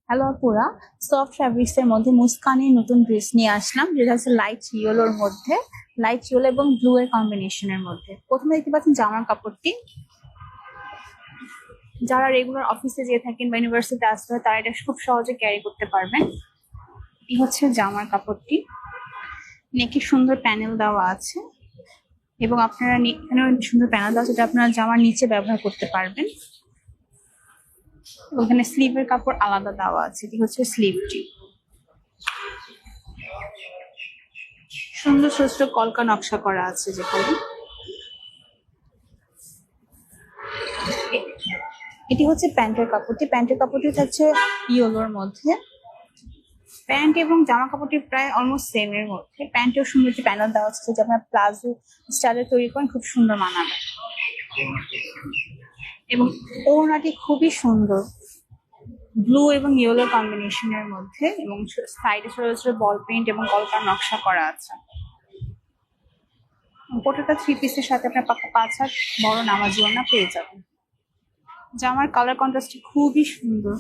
Hello আপুরা, soft fabrics এর মধ্যে মুস্কানের নতুন ড্রেস নিয়ে আসলাম, যেটা হচ্ছে লাইট ইয়েলোর মধ্যে, লাইট ইয়েলো এবং ব্লু এর কম্বিনেশনের মধ্যে। প্রথমে দেখতে পাচ্ছেন জামার কাপড়টি। যারা রেগুলার অফিসে যেয়ে থাকেন বা ইউনিভার্সিটিতে আসতে হয় তারা এটা খুব সহজে ক্যারি করতে পারবেন। এই হচ্ছে জামার কাপড়টি। নেকে সুন্দর প্যানেল দেওয়া আছে এবং আপনারা এখানেও সুন্দর প্যানেল দেওয়া আছে, যেটা আপনারা জামার নিচে ব্যবহার করতে পারবেন। ওখানে স্লিভের কাপড় আলাদা দেওয়া আছে। এটি হচ্ছে স্লিভটি। সুন্দর ছোট ছোট কলকা নকশা করা আছে যেখানে। এ- এটি হচ্ছে প্যান্টের কাপড়টি। প্যান্টের কাপড়টি থাকছে ইয়েলোর মধ্যে। প্যান্ট এবং জামা কাপড়টি প্রায় অলমোস্ট সেম এর মধ্যে। প্যান্টেও সুন্দর একটি প্যানেল দেওয়া আছে, যেটা আপনার প্লাজো স্টাইলে তৈরি করেন, খুব সুন্দর মানাবে। এবং ওড়নাটি খুবই সুন্দর, ব্লু এবং ইয়েলো কম্বিনেশনের মধ্যে, এবং সাইডে ছোট ছোট বল পেইন্ট এবং কলকার নকশা করা আছে। প্রত্যেকটা থ্রি পিসের সাথে আপনার পাকা 5 হাত বড় নামাজি ওড়না পেয়ে যাবেন। জামার কালার কন্ট্রাস্টটি খুবই সুন্দর।